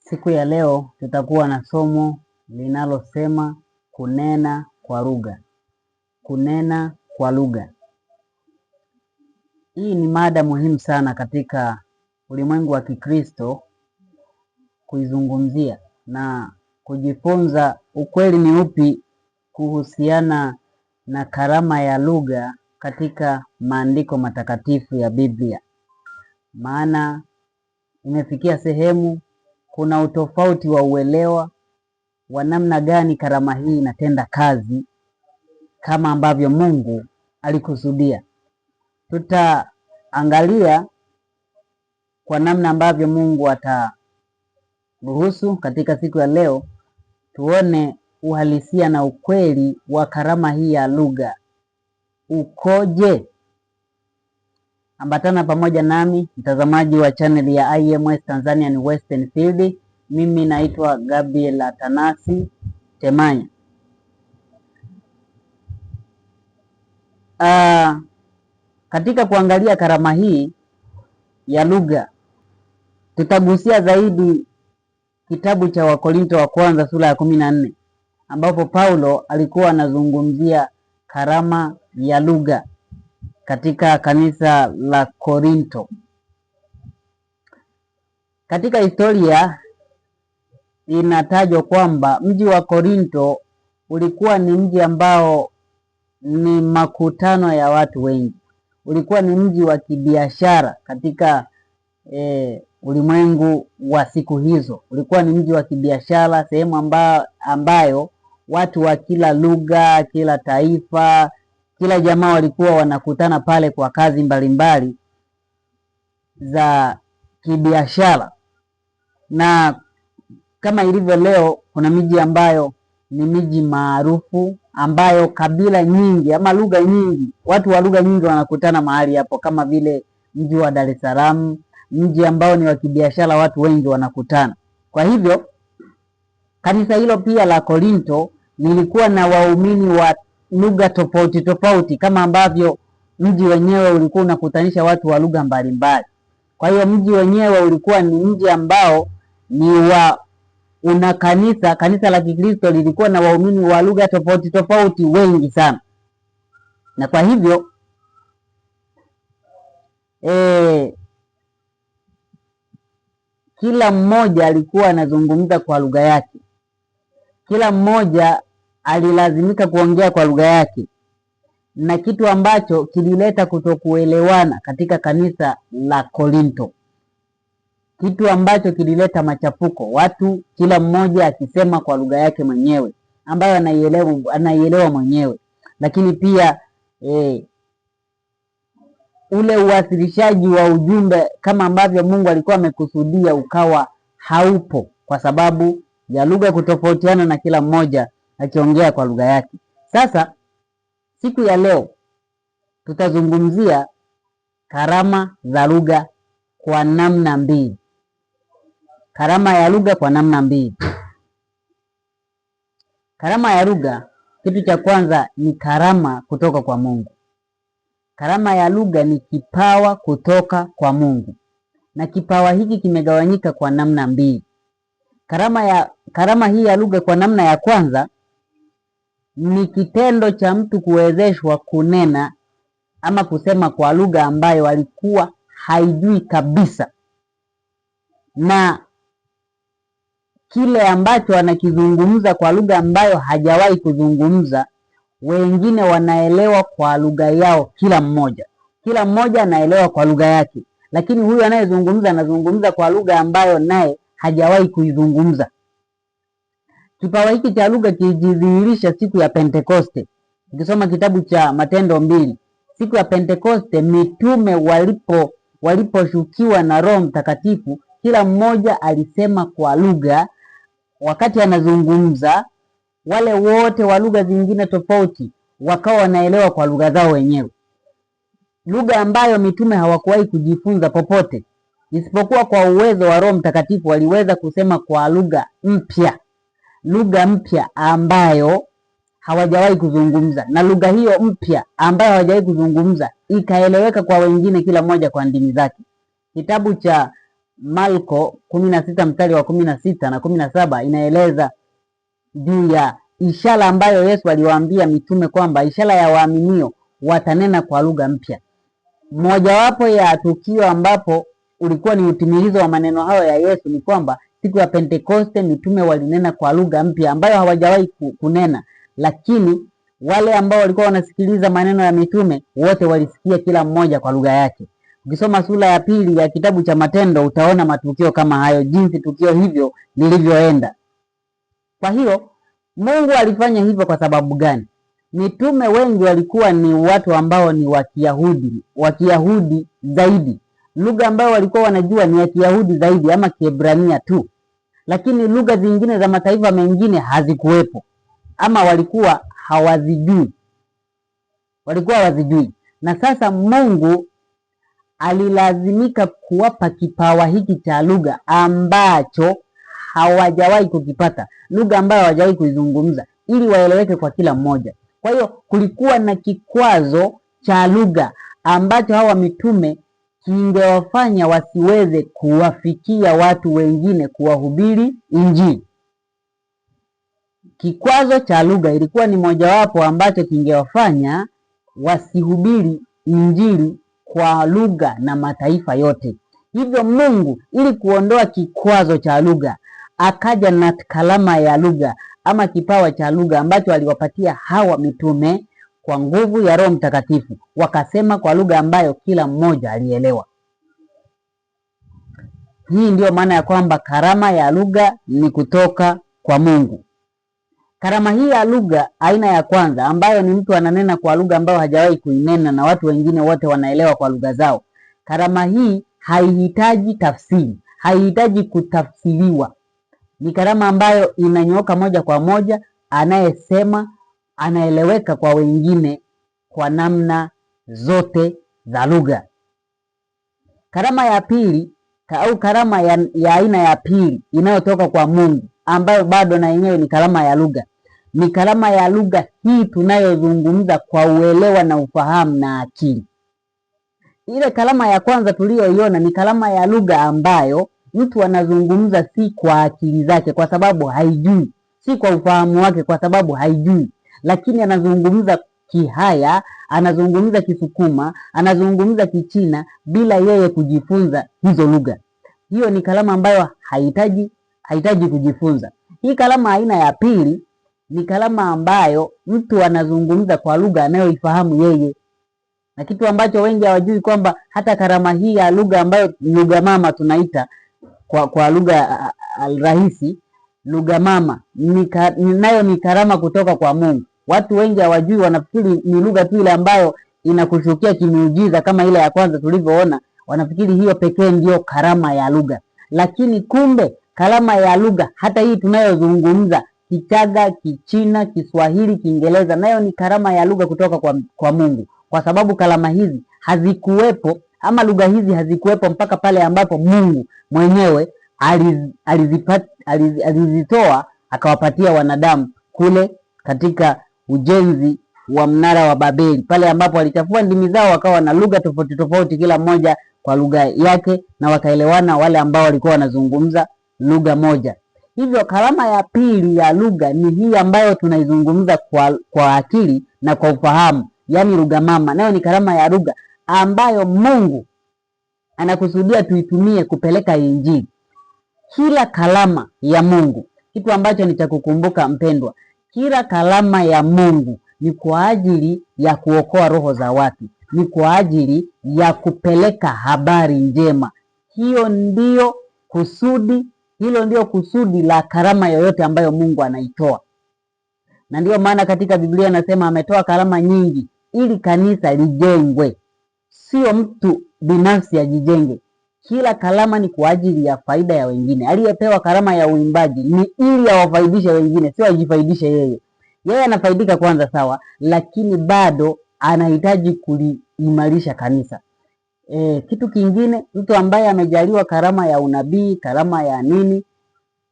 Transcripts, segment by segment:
Siku ya leo tutakuwa na somo linalosema kunena kwa lugha. Kunena kwa lugha. Hii ni mada muhimu sana katika ulimwengu wa Kikristo kuizungumzia na kujifunza ukweli ni upi kuhusiana na karama ya lugha katika maandiko matakatifu ya Biblia. Maana imefikia sehemu kuna utofauti wa uelewa wa namna gani karama hii inatenda kazi kama ambavyo Mungu alikusudia. Tutaangalia kwa namna ambavyo Mungu ataruhusu katika siku ya leo, tuone uhalisia na ukweli wa karama hii ya lugha ukoje. Ambatana pamoja nami mtazamaji wa channel ya IMS Tanzanian Western Field. Mimi naitwa Gabriel Atanasi Temanya. Katika kuangalia karama hii ya lugha, tutagusia zaidi kitabu cha Wakorinto wa kwanza sura ya 14, ambapo Paulo alikuwa anazungumzia karama ya lugha katika kanisa la Korinto. Katika historia inatajwa kwamba mji wa Korinto ulikuwa ni mji ambao ni makutano ya watu wengi. Ulikuwa ni mji wa kibiashara katika ulimwengu wa siku hizo. Ulikuwa ni mji wa kibiashara, sehemu ambayo watu wa kila lugha, kila taifa, kila jamaa walikuwa wanakutana pale kwa kazi mbalimbali za kibiashara. Na kama ilivyo leo, kuna miji ambayo ni miji maarufu ambayo kabila nyingi ama lugha nyingi, watu wa lugha nyingi wanakutana mahali hapo, kama vile mji wa Dar es Salaam, mji ambao ni wa kibiashara, watu wengi wanakutana. Kwa hivyo kanisa hilo pia la Korinto lilikuwa na waumini wa lugha tofauti tofauti, kama ambavyo mji wenyewe ulikuwa unakutanisha watu wa lugha mbalimbali. Kwa hiyo mji wenyewe ulikuwa ni mji ambao una kanisa la Kikristo lilikuwa na waumini wa lugha tofauti tofauti wengi sana. Na kwa hivyo kila mmoja alikuwa anazungumza kwa lugha yake. Kila mmoja alilazimika kuongea kwa lugha yake, na kitu ambacho kilileta kutokuelewana katika kanisa la Korinto, kitu ambacho kilileta machafuko, watu kila mmoja akisema kwa lugha yake mwenyewe ambayo anaielewa mwenyewe. Lakini pia ule uwasilishaji wa ujumbe kama ambavyo Mungu alikuwa amekusudia ukawa haupo, kwa sababu ya lugha kutofautiana na kila mmoja akiongea kwa lugha yake. Sasa siku ya leo tutazungumzia karama za lugha kwa namna mbili. Karama ya lugha kwa namna mbili. Karama ya lugha, kitu cha kwanza ni karama kutoka kwa Mungu. Karama ya lugha ni kipawa kutoka kwa Mungu, na kipawa hiki kimegawanyika kwa namna mbili. Karama hii ya lugha kwa namna ya kwanza ni kitendo cha mtu kuwezeshwa kunena ama kusema kwa lugha ambayo alikuwa haijui kabisa, na kile ambacho anakizungumza kwa lugha ambayo hajawahi kuzungumza, wengine wanaelewa kwa lugha yao. Kila mmoja anaelewa kwa lugha yake, lakini huyu anayezungumza anazungumza kwa lugha ambayo naye hajawahi kuizungumza. Kipawa hiki cha lugha kilijidhihirisha siku ya Pentekoste. Ukisoma kitabu cha Matendo 2, siku ya Pentekoste mitume waliposhukiwa na Roho Mtakatifu, kila mmoja alisema kwa lugha wakati anazungumza. Wale wote wa lugha zingine tofauti wakawa wanaelewa kwa lugha zao wenyewe, lugha ambayo mitume hawakuwahi kujifunza popote, isipokuwa kwa uwezo wa Roho Mtakatifu waliweza kusema kwa lugha mpya ambayo hawajawahi kuzungumza, na lugha hiyo mpya ambayo hawajawahi kuzungumza ikaeleweka kwa wengine, kila mmoja kwa ndimi zake. Kitabu cha Marko 16 mstari wa 16 na 17 inaeleza juu ya ishara ambayo Yesu aliwaambia mitume kwamba ishara ya waaminio watanena kwa lugha mpya. Mojawapo ya tukio ambapo ulikuwa ni utimilizo wa maneno hayo ya Yesu ni kwamba siku ya Pentekoste mitume walinena kwa lugha mpya ambayo hawajawahi kunena, lakini wale ambao walikuwa wanasikiliza maneno ya mitume wote walisikia kila mmoja kwa lugha yake. Ukisoma sura ya 2 ya kitabu cha Matendo utaona matukio kama hayo, jinsi tukio hivyo lilivyoenda. Kwa hiyo Mungu alifanya hivyo kwa sababu gani? Mitume wengi walikuwa ni watu ambao ni wa Kiyahudi zaidi. Lugha ambayo walikuwa wanajua ni ya Kiyahudi zaidi ama Kiebrania tu. Lakini lugha zingine za mataifa mengine hazikuwepo ama walikuwa hawazijui. Na sasa Mungu alilazimika kuwapa kipawa hiki cha lugha ambacho hawajawahi kukipata, lugha ambayo hawajawahi kuizungumza, ili waeleweke kwa kila mmoja. Kwa hiyo kulikuwa na kikwazo cha lugha ambacho hawa mitume kingewafanya wasiweze kuwafikia watu wengine, kuwahubiri Injili. Kikwazo cha lugha ilikuwa ni mojawapo ambacho kingewafanya wasihubiri Injili kwa lugha na mataifa yote. Hivyo Mungu ili kuondoa kikwazo cha lugha akaja na kalama ya lugha ama kipawa cha lugha ambacho aliwapatia hawa mitume kwa nguvu ya Roho Mtakatifu, wakasema kwa lugha ambayo kila mmoja alielewa. Hii ndiyo maana ya kwamba karama ya lugha ni kutoka kwa Mungu. Karama hii ya lugha aina ya kwanza, ambayo ni mtu ananena kwa lugha ambayo hajawahi kuinena na watu wengine wote wanaelewa kwa lugha zao. Karama hii haihitaji tafsiri, haihitaji kutafsiriwa. Ni karama ambayo inanyooka moja kwa moja, anayesema anaeleweka kwa wengine kwa namna zote za lugha. Karama ya pili au karama ya aina ya pili inayotoka kwa Mungu, ambayo bado na yenyewe ni karama ya lugha, ni karama ya lugha hii tunayozungumza kwa uelewa na ufahamu na akili. Ile karama ya kwanza tuliyoiona ni karama ya lugha ambayo mtu anazungumza si kwa akili zake kwa sababu haijui, si kwa ufahamu wake kwa sababu haijui, lakini anazungumza Kihaya, anazungumza Kisukuma, anazungumza Kichina bila yeye kujifunza hizo lugha. Hiyo ni karama ambayo haihitaji kujifunza. Hii karama aina ya pili ni karama ambayo mtu anazungumza kwa lugha anayoifahamu yeye, na kitu ambacho wengi hawajui kwamba hata karama hii ya lugha ambayo lugha mama tunaita kwa lugha rahisi, lugha mama nayo ni karama kutoka kwa Mungu. Watu wengi hawajui, wanafikiri ni lugha tu ile ambayo inakushukia kimiujiza kama ile ya kwanza tulivyoona. Wanafikiri hiyo pekee ndio karama ya lugha, lakini kumbe karama ya lugha hata hii tunayozungumza, Kichaga, Kichina, Kiswahili, Kiingereza, nayo ni karama ya lugha kutoka kwa Mungu, kwa sababu karama hizi hazikuwepo ama lugha hizi hazikuwepo mpaka pale ambapo Mungu mwenyewe alizitoa akawapatia wanadamu kule katika ujenzi wa mnara wa Babeli, pale ambapo walichafua ndimi zao wakawa na lugha tofauti tofauti, kila mmoja kwa lugha yake, na wakaelewana wale ambao walikuwa wanazungumza lugha moja. Hivyo karama ya pili ya lugha ni hii ambayo tunaizungumza kwa akili na kwa ufahamu, yani lugha mama, nayo ni karama ya lugha ambayo Mungu anakusudia tuitumie kupeleka Injili. Kila karama ya Mungu, kitu ambacho ni cha kukumbuka mpendwa, kila karama ya Mungu ni kwa ajili ya kuokoa roho za watu, ni kwa ajili ya kupeleka habari njema. Hilo ndio kusudi la karama yoyote ambayo Mungu anaitoa. Na ndio maana katika Biblia anasema ametoa karama nyingi ili kanisa lijengwe, sio mtu binafsi ajijenge. Kila karama ni kwa ajili ya faida ya wengine. Aliyepewa karama ya uimbaji ni ili awafaidishe wengine, sio ajifaidishe yeye. Yeye anafaidika kwanza, sawa, lakini bado anahitaji kuliimarisha kanisa. Kitu kingine, mtu ambaye amejaliwa karama ya unabii, karama ya nini,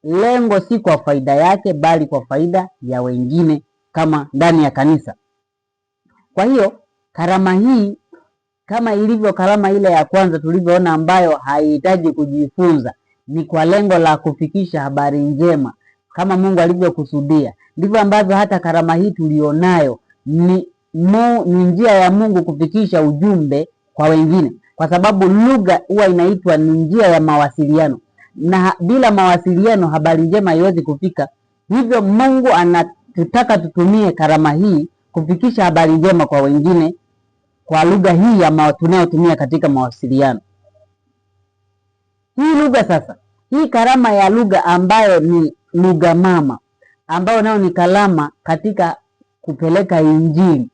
lengo si kwa faida yake bali kwa faida ya wengine kama ndani ya kanisa. Kwa hiyo karama kama ilivyo karama ile ya kwanza tulivyoona, ambayo haihitaji kujifunza, ni kwa lengo la kufikisha habari njema kama Mungu alivyokusudia, ndivyo ambavyo hata karama hii tulionayo ni njia ya Mungu kufikisha ujumbe kwa wengine, kwa sababu lugha huwa inaitwa ni njia ya mawasiliano, na bila mawasiliano habari njema haiwezi kufika. Hivyo Mungu anatutaka tutumie karama hii kufikisha habari njema kwa wengine kwa lugha hii ya tunayotumia katika mawasiliano. Hii lugha sasa, hii karama ya lugha ambayo ni lugha mama, ambayo nayo ni karama katika kupeleka Injili,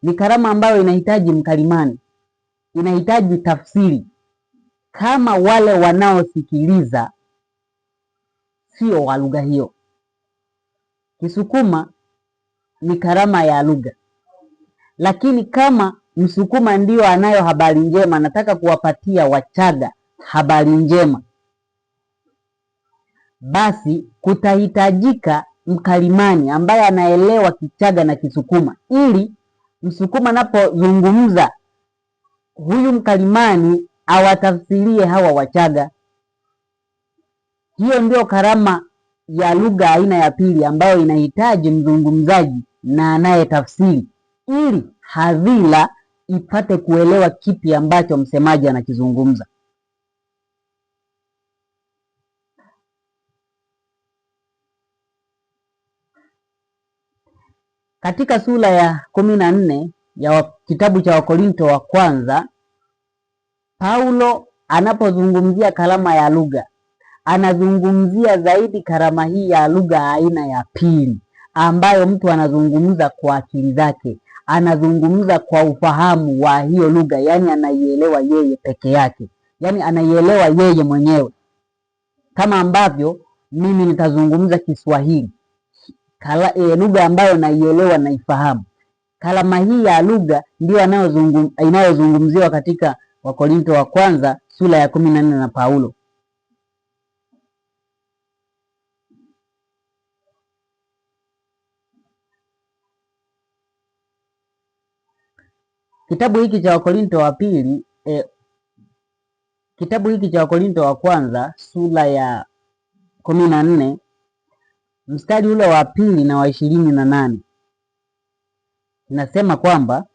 ni karama ambayo inahitaji mkalimani, inahitaji tafsiri. Kama wale wanaosikiliza sio wa lugha hiyo. Kisukuma ni karama ya lugha, lakini kama Msukuma ndio anayo habari njema, anataka kuwapatia Wachaga habari njema, basi kutahitajika mkalimani ambaye anaelewa Kichaga na Kisukuma, ili Msukuma anapozungumza huyu mkalimani awatafsirie hawa Wachaga. Hiyo ndio karama ya lugha aina ya pili, ambayo inahitaji mzungumzaji na anayetafsiri, ili hadhira ipate kuelewa kipi ambacho msemaji anakizungumza. Katika sura ya 14 ya kitabu cha Wakorinto wa kwanza, Paulo anapozungumzia karama ya lugha, anazungumzia zaidi karama hii ya lugha aina ya pili, ambayo mtu anazungumza kwa akili zake, anazungumza kwa ufahamu wa hiyo lugha, yani anaielewa yeye peke yake, yani anaielewa yeye mwenyewe. Kama ambavyo mimi nitazungumza Kiswahili, lugha ambayo naielewa na ifahamu. Karama hii ya lugha ndio inayozungumziwa katika Wakorinto wa kwanza sura ya 14 na Paulo. Kitabu hiki cha Wakorinto wa pili, kitabu hiki cha Wakorinto wa kwanza sura ya 14 mstari ule wa 2 na wa 28 inasema kwamba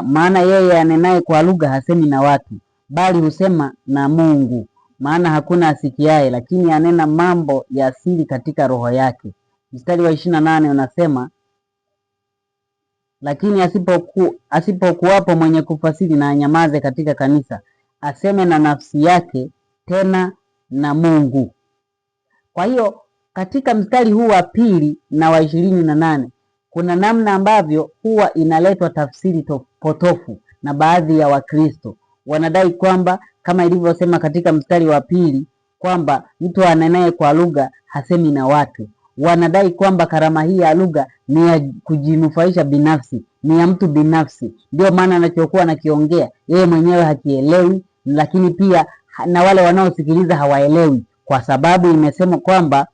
maana yeye anenaye kwa lugha hasemi na watu, bali husema na Mungu, maana hakuna asikiaye, lakini anena mambo ya asili katika roho yake. Mstari wa 28 unasema, lakini asipokuwapo mwenye kufasiri, na anyamaze katika kanisa, aseme na nafsi yake, tena na Mungu. Kwa hiyo katika mstari huu wa 2 na wa 28 kuna namna ambavyo huwa inaletwa tafsiri potofu na baadhi ya Wakristo. Wanadai kwamba kama ilivyosema katika mstari wa 2 kwamba mtu anenaye kwa lugha hasemi na watu. Wanadai kwamba karama hii ya lugha ni ya kujinufaisha binafsi, ni ya mtu binafsi. Ndio maana anachokuwa nakiongea yeye mwenyewe hakielewi, lakini pia na wale wanaosikiliza hawaelewi, kwa sababu imesema kwamba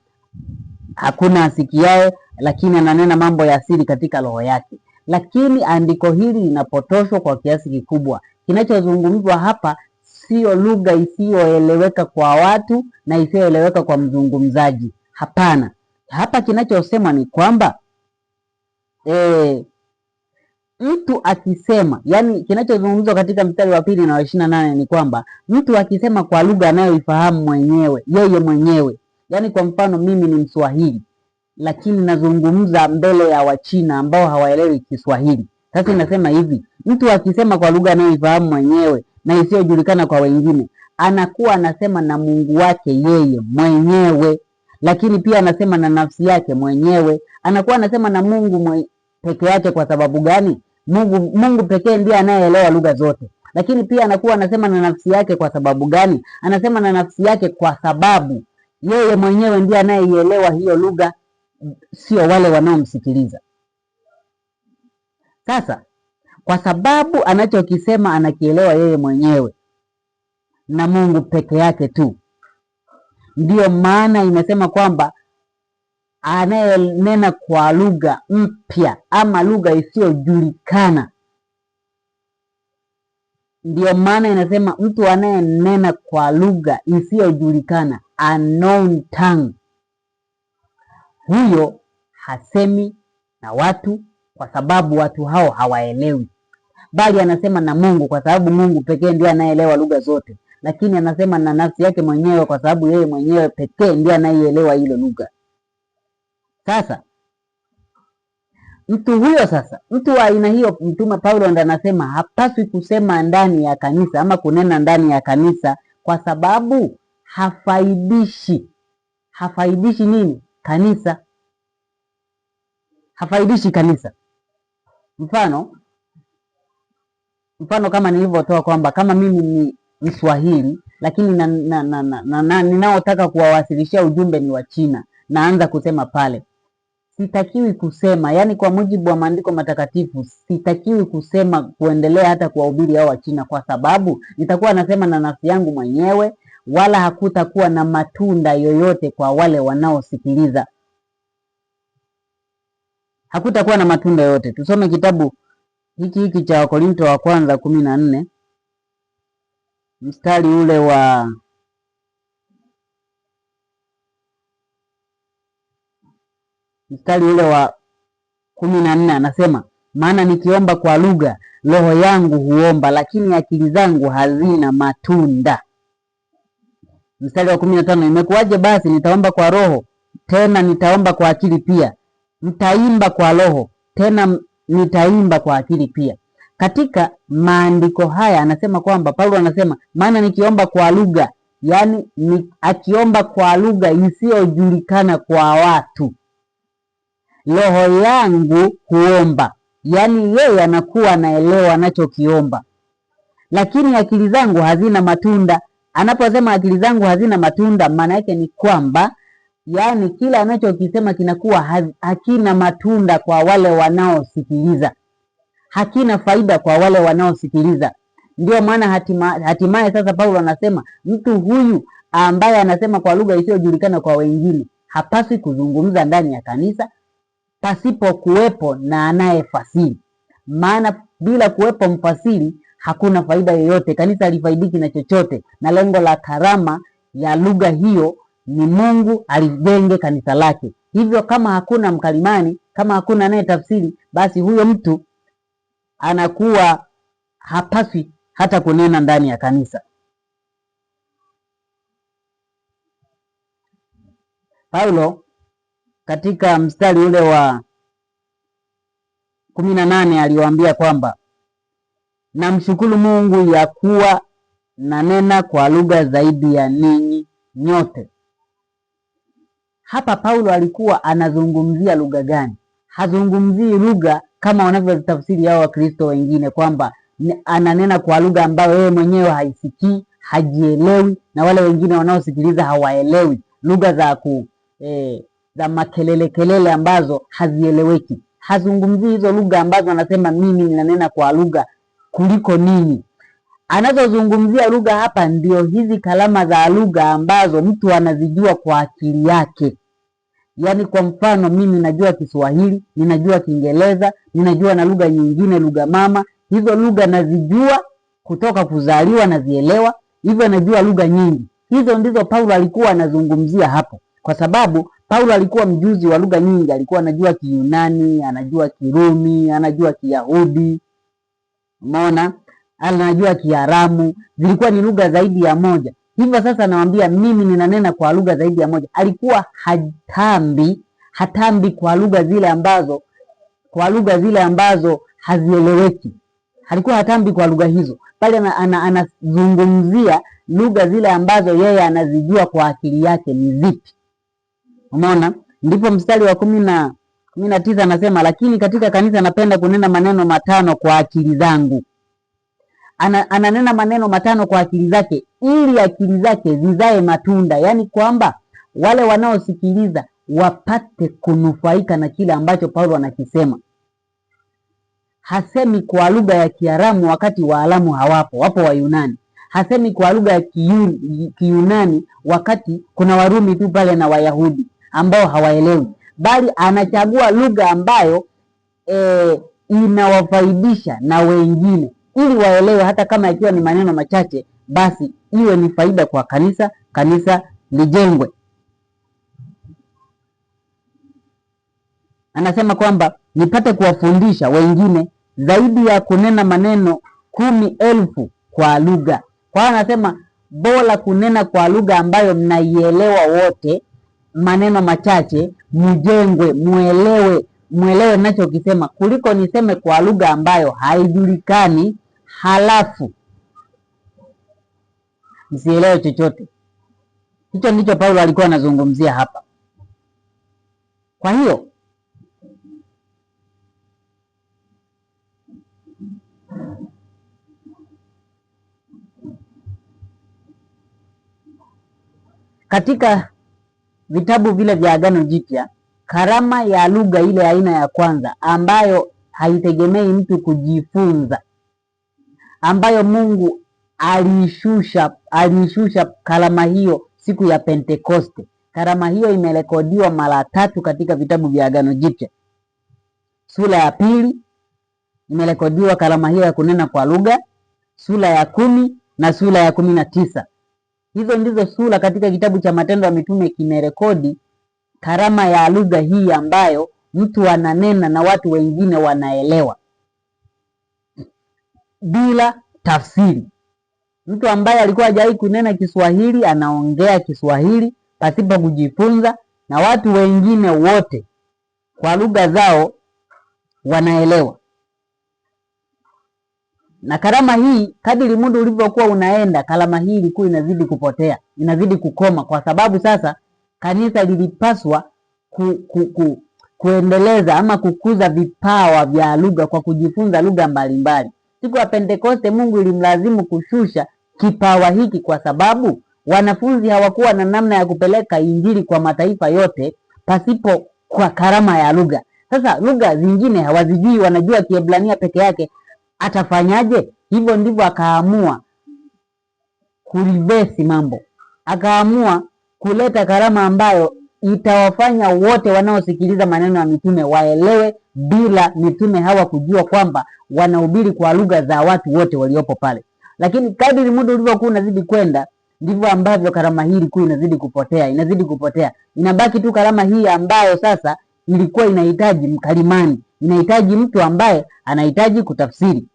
hakuna asikiaye, lakini ananena mambo ya asili katika roho yake. Lakini andiko hili linapotoshwa kwa kiasi kikubwa. Kinachozungumzwa hapa sio lugha isiyoeleweka kwa watu na isiyoeleweka kwa mzungumzaji. Hapana. Hapa kinachosemwa ni kwamba mtu akisema, yani kinachozungumzwa katika mstari wa 2 na wa 28 ni kwamba mtu akisema kwa lugha anayoifahamu mwenyewe, yeye mwenyewe. Yani kwa mfano mimi ni Mswahili, lakini nazungumza mbele ya Wachina ambao hawaelewi Kiswahili. Sasa inasema hivi, mtu akisema kwa lugha anayoifahamu mwenyewe na isiyojulikana kwa wengine, anakuwa anasema na Mungu wake yeye mwenyewe, lakini pia anasema na nafsi yake mwenyewe. Anakuwa anasema na Mungu peke yake. Kwa sababu gani? Mungu pekee ndiye anayeelewa lugha zote. Lakini pia anakuwa anasema na nafsi yake. Kwa sababu gani? Anasema na nafsi yake kwa sababu yeye mwenyewe ndiye anayeielewa hiyo lugha, sio wale wanaomsikiliza. Sasa kwa sababu anachokisema anakielewa yeye mwenyewe, na Mungu peke yake tu. Ndiyo maana imesema kwamba anayenena kwa lugha mpya ama lugha isiyojulikana. Ndiyo maana inasema mtu anayenena kwa lugha isiyojulikana, unknown tongue, huyo hasemi na watu kwa sababu watu hao hawaelewi, bali anasema na Mungu kwa sababu Mungu pekee ndiye anayeelewa lugha zote. Lakini anasema na nafsi yake mwenyewe kwa sababu yeye mwenyewe pekee ndiye anayeelewa ile lugha. Sasa mtu huyo, mtu wa aina hiyo, Mtume Paulo ndiye anasema hapaswi kusema ndani ya kanisa ama kunena ndani ya kanisa, kwa sababu hafaidishi nini? Kanisa. Hafaidishi kanisa. Mfano kama nilivyotoa kwamba kama mimi ni Mswahili lakini ninaotaka kuwawasilishia ujumbe ni wa China, naanza kusema pale, sitakiwi kusema, yani kwa mujibu wa maandiko matakatifu sitakiwi kusema kuendelea hata kuwahubiri hao wa China, kwa sababu nitakuwa nasema na nafsi yangu mwenyewe, wala hakutakuwa na matunda yoyote kwa wale wanaosikiliza. Hakutakuwa na matunda yote. Tusome kitabu hiki cha Wakorintho wa kwanza 14 mstari ule wa 14, anasema, maana nikiomba kwa lugha roho yangu huomba, lakini akili zangu hazina matunda. Mstari wa 15, imekuwaje basi nitaomba kwa roho, tena nitaomba kwa akili pia? Mtaimba kwa roho, tena nitaimba kwa akili pia. Katika maandiko haya anasema kwamba Paulo anasema maana nikiomba kwa lugha, yani akiomba kwa lugha isiyojulikana kwa watu, roho yangu huomba, yani yeye anakuwa anaelewa anachokiomba, lakini akili zangu hazina matunda. Anaposema akili zangu hazina matunda, maana yake ni kwamba yani kila anachokisema kinakuwa hakina matunda kwa wale wanaosikiliza, hakina faida kwa wale wanaosikiliza. Ndio maana hatimaye sasa Paulo anasema mtu huyu ambaye anasema kwa lugha isiyojulikana kwa wengine hapaswi kuzungumza ndani ya kanisa pasipo kuwepo na anayefasiri, maana bila kuwepo mfasiri hakuna faida yoyote, kanisa halifaidiki na chochote, na lengo la karama ya lugha hiyo ni Mungu alijenge kanisa lake. Hivyo kama hakuna mkalimani, kama hakuna anayetafsiri, basi huyo mtu anakuwa hapaswi hata kunena ndani ya kanisa. Paulo katika mstari ule wa 18 aliwaambia kwamba namshukuru Mungu ya kuwa nanena kwa lugha zaidi ya ninyi nyote. Hapa Paulo alikuwa anazungumzia lugha gani? Hazungumzii lugha kama wanavyotafsiri hao Wakristo wengine kwamba ananena kwa lugha ambayo yeye mwenyewe haisikii, hajielewi, na wale wengine wanaosikiliza hawaelewi, lugha za makelele ambazo hazieleweki. Hazungumzii hizo lugha ambazo anasema mimi ninanena kwa lugha kuliko ninyi. Anazozungumzia lugha hapa ndio hizi kalama za lugha ambazo mtu anazijua kwa akili yake. Yaani kwa mfano mimi najua Kiswahili, ninajua Kiingereza, ninajua na lugha nyingine, lugha mama. Hizo lugha nazijua kutoka kuzaliwa, nazielewa. Hivyo najua lugha nyingi. Hizo ndizo Paulo alikuwa anazungumzia hapo. Kwa sababu Paulo alikuwa mjuzi wa lugha nyingi, alikuwa anajua Kiyunani, anajua Kirumi, anajua Kiyahudi. Umeona? Anajua Kiaramu, zilikuwa ni lugha zaidi ya moja. Hivyo sasa nawaambia mimi ninanena kwa lugha zaidi ya moja. Alikuwa hatambi kwa lugha zile ambazo hazieleweki. Alikuwa hatambi kwa lugha hizo, bali anazungumzia lugha zile ambazo yeye anazijua kwa akili yake ni zipi. Umeona? Ndipo mstari wa 19 anasema, lakini katika kanisa napenda kunena maneno matano kwa akili zangu. Ananena maneno matano kwa akili zake ili akili zake zizae matunda, yaani kwamba wale wanaosikiliza wapate kunufaika na kile ambacho Paulo anakisema. Hasemi kwa lugha ya Kiaramu wakati Waaramu hawapo, wapo Wayunani. hasemi kwa lugha ya Kiyunani, wakati kuna Warumi tu pale na Wayahudi ambao hawaelewi, bali anachagua lugha ambayo inawafaidisha na wengine ili waelewe, hata kama ikiwa ni maneno machache, basi iwe ni faida kwa kanisa, kanisa lijengwe. Anasema kwamba nipate kuwafundisha wengine zaidi ya kunena maneno 10,000 kwa lugha. Kwa hiyo anasema bora kunena kwa lugha ambayo mnaielewa wote, maneno machache, mjengwe, muelewe ninachokisema, kuliko niseme kwa lugha ambayo haijulikani halafu msielewe chochote. Hicho ndicho Paulo alikuwa anazungumzia hapa. Kwa hiyo katika vitabu vile vya Agano Jipya, karama ya lugha ile aina ya kwanza ambayo haitegemei mtu kujifunza, ambayo Mungu alishusha karama hiyo siku ya Pentekoste. Karama hiyo imerekodiwa mara 3 katika vitabu vya Agano Jipya. Sura ya 2 imerekodiwa karama hiyo ya kunena kwa lugha, sura ya 10 na sura ya 19. Hizo ndizo sura katika kitabu cha Matendo ya Mitume kimerekodi karama ya lugha hii ambayo mtu ananena na watu wengine wanaelewa bila tafsiri. Mtu ambaye alikuwa hajawahi kunena Kiswahili anaongea Kiswahili pasipo kujifunza, na watu wengine wote kwa lugha zao wanaelewa. Na karama hii, kadiri muda ulivyokuwa unaenda, karama hii ilikuwa inazidi kupotea, inazidi kukoma, kwa sababu sasa kanisa lilipaswa kuendeleza ama kukuza vipawa vya lugha kwa kujifunza lugha mbalimbali. Siku ya Pentekoste Mungu ilimlazimu kushusha kipawa hiki kwa sababu wanafunzi hawakuwa na namna ya kupeleka injili kwa mataifa yote pasipo kwa karama ya lugha. Sasa lugha zingine hawazijui, wanajua Kiebrania peke yake. Atafanyaje? Hivyo ndivyo akaamua kurivesi mambo, akaamua kuleta karama ambayo itawafanya wote wanaosikiliza maneno ya mitume waelewe, bila mitume hawa kujua kwamba wanahubiri kwa lugha za watu wote waliopo pale. Lakini kadiri muda ulivyokuwa unazidi kwenda, ndivyo ambavyo karama hii ilikuwa inazidi kupotea. Inabaki tu karama hii ambayo sasa ilikuwa inahitaji mkalimani, inahitaji mtu ambaye anahitaji kutafsiri.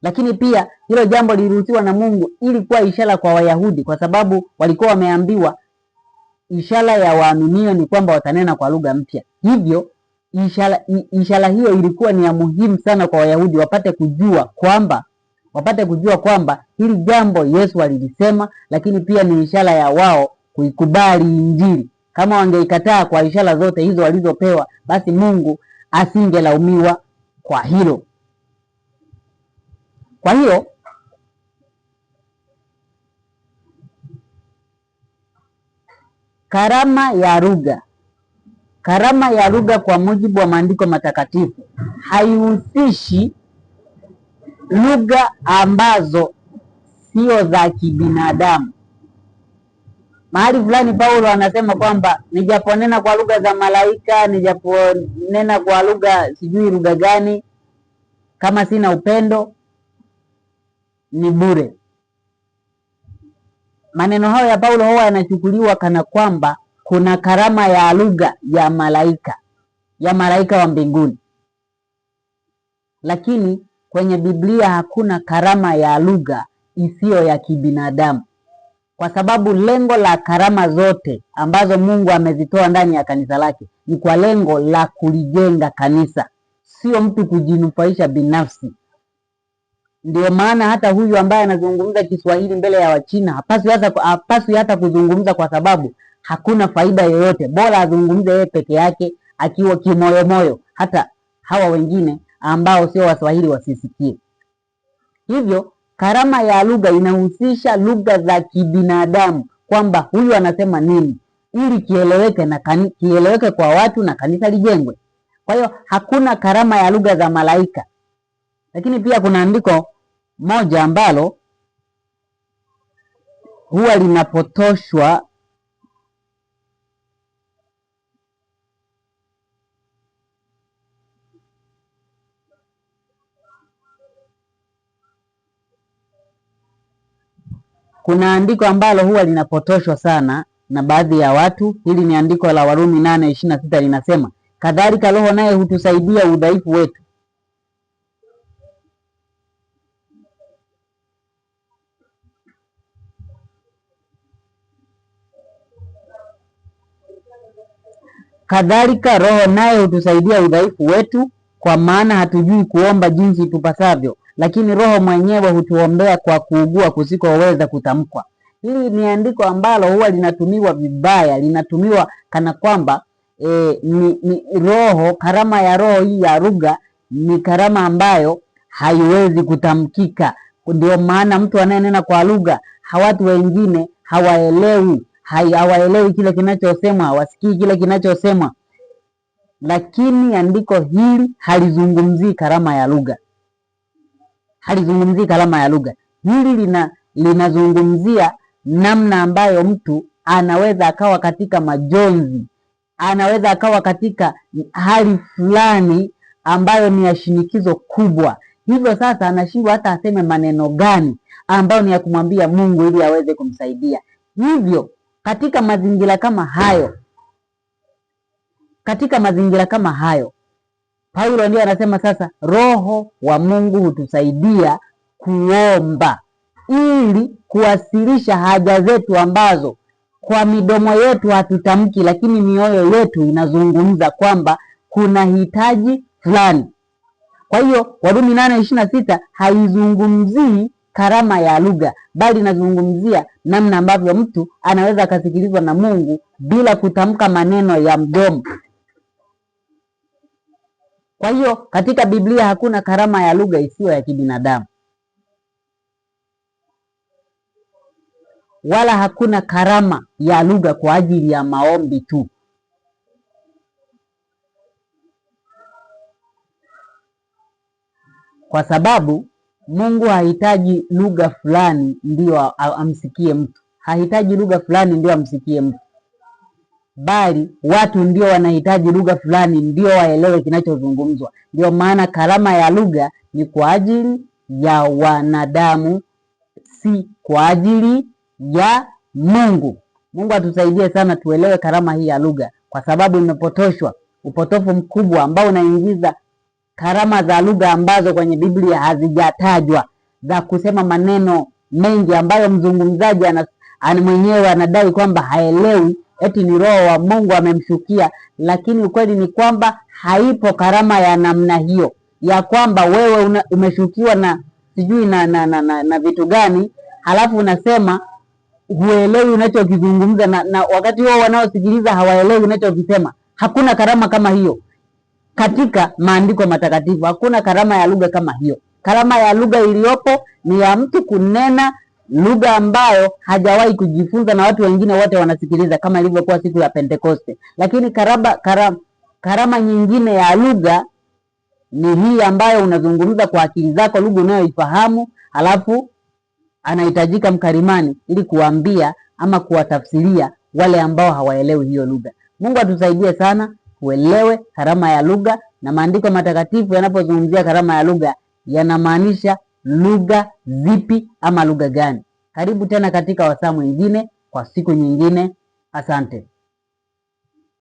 Lakini pia hilo jambo liliruhusiwa na Mungu ili kuwa ishara kwa Wayahudi, kwa sababu walikuwa wameambiwa ishara ya waaminio ni kwamba watanena kwa lugha mpya. Hivyo ishara hiyo ilikuwa ni ya muhimu sana kwa Wayahudi wapate kujua kwamba hili jambo Yesu alilisema, lakini pia ni ishara ya wao kuikubali Injili. Kama wangeikataa kwa ishara zote hizo walizopewa, basi Mungu asingelaumiwa kwa hilo. Kwa hiyo karama ya lugha kwa mujibu wa maandiko matakatifu haihusishi lugha ambazo sio za kibinadamu. Mahali fulani Paulo anasema kwamba nijaponena kwa lugha za malaika, nijaponena kwa lugha sijui lugha gani, kama sina upendo ni bure. Maneno hayo ya Paulo huwa yanachukuliwa kana kwamba kuna karama ya lugha ya malaika wa mbinguni, lakini kwenye Biblia hakuna karama ya lugha isiyo ya kibinadamu, kwa sababu lengo la karama zote ambazo Mungu amezitoa ndani ya kanisa lake ni kwa lengo la kulijenga kanisa, sio mtu kujinufaisha binafsi. Ndio maana hata huyu ambaye anazungumza Kiswahili mbele ya Wachina hapaswi hata kuzungumza, kwa sababu hakuna faida yoyote. Bora azungumze yeye peke yake akiwa kimoyomoyo, hata hawa wengine ambao sio Waswahili wasisikie. Hivyo karama ya lugha inahusisha lugha za kibinadamu, kwamba huyu anasema nini ili kieleweke na kieleweke kwa watu na kanisa lijengwe. Kwa hiyo hakuna karama ya lugha za malaika. Lakini pia kuna andiko moja ambalo huwa linapotoshwa kuna andiko ambalo huwa linapotoshwa sana na baadhi ya watu. Hili ni andiko la Warumi 8:26 linasema, kadhalika Roho naye hutusaidia udhaifu wetu. Kadhalika Roho naye hutusaidia udhaifu wetu, kwa maana hatujui kuomba jinsi tupasavyo, lakini Roho mwenyewe hutuombea kwa kuugua kusikoweza kutamkwa. Hili ni andiko ambalo huwa linatumiwa vibaya, linatumiwa kana kwamba ni roho, karama ya roho hii ya lugha ni karama ambayo haiwezi kutamkika. Ndio maana mtu anayenena kwa lugha, watu wengine hawaelewi kile kinachosemwa, hawasikii kile kinachosemwa. Lakini andiko hili halizungumzii karama ya lugha, halizungumzii karama ya lugha. Hili linazungumzia namna ambayo mtu anaweza akawa katika majonzi, anaweza akawa katika hali fulani ambayo ni ya shinikizo kubwa. Hivyo sasa anashindwa hata aseme maneno gani ambayo ni ya kumwambia Mungu ili aweze kumsaidia. Hivyo katika mazingira kama hayo, Paulo ndiye anasema sasa Roho wa Mungu hutusaidia kuomba ili kuwasilisha haja zetu ambazo kwa midomo yetu hatutamki, lakini mioyo yetu inazungumza kwamba kuna hitaji fulani. Kwa hiyo Warumi 8:26 haizungumzii karama ya lugha, bali inazungumzia namna ambavyo mtu anaweza akasikilizwa na Mungu bila kutamka maneno ya mdomo. Kwa hiyo katika Biblia hakuna karama ya lugha isiyo ya kibinadamu, wala hakuna karama ya lugha kwa ajili ya maombi tu. Kwa sababu Mungu hahitaji lugha fulani ndio amsikie mtu, hahitaji lugha fulani ndio amsikie mtu, bali watu ndio wanahitaji lugha fulani ndio waelewe kinachozungumzwa. Ndio maana karama ya lugha ni kwa ajili ya wanadamu, si kwa ajili ya Mungu. Mungu atusaidie sana tuelewe karama hii ya lugha, kwa sababu imepotoshwa upotofu mkubwa ambao unaingiza karama za lugha ambazo kwenye Biblia hazijatajwa, za kusema maneno mengi ambayo mzungumzaji mwenyewe anadai kwamba haelewi, eti ni Roho wa Mungu amemshukia. Lakini ukweli ni kwamba haipo karama ya namna hiyo, ya kwamba wewe umeshukiwa na sijui na vitu gani, halafu unasema huelewi unachokizungumza na wakati huo wanaosikiliza hawaelewi unachokisema. Hakuna karama kama hiyo katika maandiko matakatifu, hakuna karama ya lugha kama hiyo. Karama ya lugha iliyopo ni ya mtu kunena lugha ambayo hajawahi kujifunza na watu wengine wote wanasikiliza, kama ilivyokuwa siku ya Pentekoste. Lakini karama nyingine ya lugha ni hii ambayo unazungumza kwa akili zako lugha unayoifahamu, halafu anahitajika mkarimani ili kuambia ama kuwatafsiria wale ambao hawaelewi hiyo lugha. Mungu atusaidie sana uelewe karama ya lugha, na maandiko matakatifu yanapozungumzia karama ya lugha yanamaanisha lugha zipi ama lugha gani. Karibu tena katika wasaa mwingine kwa siku nyingine. Asante.